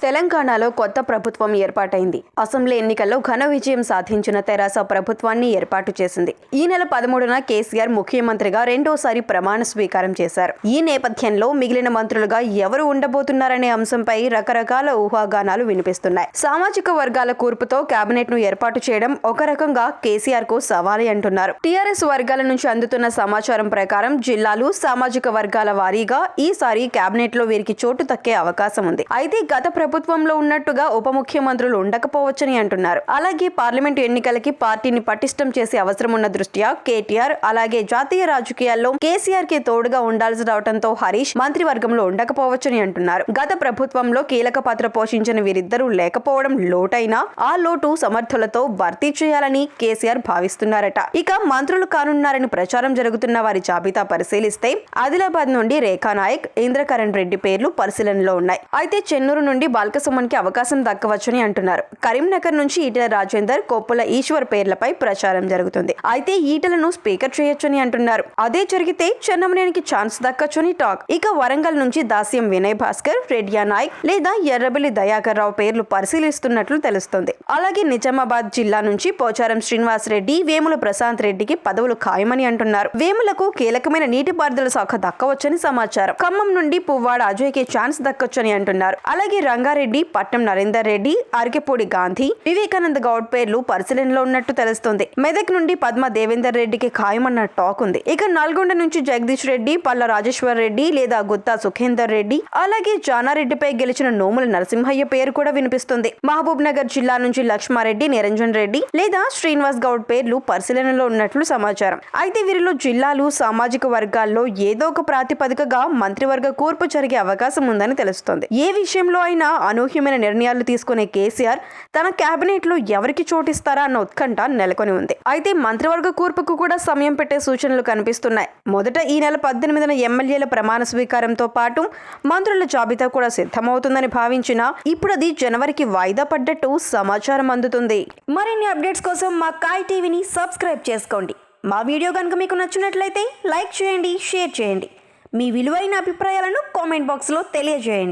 తెలంగాణలో కొత్త ప్రభుత్వం ఏర్పాటైంది. అసెంబ్లీ ఎన్నికల్లో ఘన విజయం సాధించిన తెరాస ప్రభుత్వాన్ని ఏర్పాటు చేసింది. ఈ నెల 13న కేసీఆర్ ముఖ్యమంత్రిగా రెండోసారి ప్రమాణ స్వీకారం చేశారు. ఈ నేపథ్యంలో మిగిలిన మంత్రులుగా ఎవరు ఉండబోతున్నారనే అంశంపై రకరకాల ఊహాగానాలు వినిపిస్తున్నాయి. సామాజిక వర్గాల కూర్పుతో కేబినెట్ ను ఏర్పాటు చేయడం ఒక రకంగా కేసీఆర్ కు సవాలే అంటున్నారు. టీఆర్ఎస్ వర్గాల నుంచి అందుతున్న సమాచారం ప్రకారం జిల్లాలు, సామాజిక వర్గాల వారీగా ఈసారి కేబినెట్ లో వీరికి చోటు దక్కే అవకాశం ఉంది. అయితే గత ప్రభుత్వంలో ఉన్నట్టుగా ఉప ముఖ్యమంత్రులు ఉండకపోవచ్చని అంటున్నారు. అలాగే పార్లమెంటు ఎన్నికలకి పార్టీని పటిష్టం చేసే అవసరం ఉన్న దృష్ట్యా కేటీఆర్ అలాగే జాతీయ రాజకీయాల్లో కేసీఆర్ కి తోడుగా ఉండాల్సి రావడంతో హరీష్ మంత్రివర్గంలో ఉండకపోవచ్చని అంటున్నారు. గత ప్రభుత్వంలో కీలక పాత్ర పోషించిన వీరిద్దరూ లేకపోవడం లోటైనా ఆ లోటు సమర్థులతో భర్తీ చేయాలని కేసీఆర్ భావిస్తున్నారట. ఇక మంత్రులు కానున్నారని ప్రచారం జరుగుతున్న వారి జాబితా పరిశీలిస్తే ఆదిలాబాద్ నుండి రేఖా నాయక్, ఇంద్రకరణ్ రెడ్డి పేర్లు పరిశీలనలో ఉన్నాయి. అయితే చెన్నూరు నుండి బాల్కసుమన్ కి అవకాశం దక్కవచ్చని అంటున్నారు. కరీంనగర్ నుంచి ఈటెల రాజేందర్, కొప్పుల ఈశ్వర్ పేర్లపై ప్రచారం జరుగుతుంది. అయితే ఈటెలను స్పీకర్ చేయొచ్చని అంటున్నారు. అదే జరిగితే చెన్నమనేనికి ఛాన్స్ దక్కొచ్చని టాక్. ఇక వరంగల్ నుంచి దాస్యం వినయ్ భాస్కర్, రెడ్డియా నాయక్ లేదా ఎర్రబెల్లి దయాకర్ రావు పేర్లు పరిశీలిస్తున్నట్లు తెలుస్తుంది. అలాగే నిజామాబాద్ జిల్లా నుంచి పోచారం శ్రీనివాస్ రెడ్డి, వేముల ప్రశాంత్ రెడ్డికి పదవులు ఖాయమని అంటున్నారు. వేములకు కీలకమైన నీటిపారుదల శాఖ దక్కవచ్చని సమాచారం. ఖమ్మం నుండి పువ్వాడ అజయ్కి ఛాన్స్ దక్కొచ్చని అంటున్నారు. అలాగే రంగారెడ్డి, పట్నం నరేందర్ రెడ్డి, అరకెపూడి గాంధీ, వివేకానంద గౌడ్ పేర్లు పరిశీలనలో ఉన్నట్టు తెలుస్తుంది. మెదక్ నుండి పద్మ దేవేందర్ రెడ్డికి ఖాయమన్న టాక్ ఉంది. ఇక నల్గొండ నుంచి జగదీష్ రెడ్డి, పల్ల రాజేశ్వర్ రెడ్డి లేదా గుత్తా సుఖేందర్ రెడ్డి, అలాగే జానారెడ్డిపై గెలిచిన నోముల నరసింహయ్య పేరు కూడా వినిపిస్తుంది. మహబూబ్ నగర్ జిల్లా నుంచి లక్ష్మారెడ్డి, నిరంజన్ రెడ్డి లేదా శ్రీనివాస్ గౌడ్ పేర్లు పరిశీలనలో ఉన్నట్లు సమాచారం. అయితే వీరిలో జిల్లాలు, సామాజిక వర్గాల్లో ఏదో ఒక ప్రాతిపదికగా మంత్రివర్గ కూర్పు జరిగే అవకాశం ఉందని తెలుస్తోంది. ఏ విషయంలో అయినా అనూహ్యమైన నిర్ణయాలు తీసుకునే కేసీఆర్ తన కేబినెట్ లో ఎవరికి చోటిస్తారా అన్న ఉత్కంఠ నెలకొని ఉంది. అయితే మంత్రివర్గ కూర్పుకు కూడా సమయం పెట్టే సూచనలు కనిపిస్తున్నాయి. మొదట ఈ నెల 18న ఎమ్మెల్యేల ప్రమాణ స్వీకారంతో పాటు మంత్రుల జాబితా కూడా సిద్ధమవుతుందని భావించినా ఇప్పుడు అది జనవరికి వాయిదా పడ్డట్టు సమాచారం అందుతుంది. మరిన్ని అప్డేట్స్ కోసం మా కాయ్ టీవీని సబ్స్క్రైబ్ చేసుకోండి. మా వీడియో కనుక మీకు నచ్చినట్లయితే లైక్ చేయండి, షేర్ చేయండి. మీ విలువైన అభిప్రాయాలను కామెంట్ బాక్స్లో తెలియజేయండి.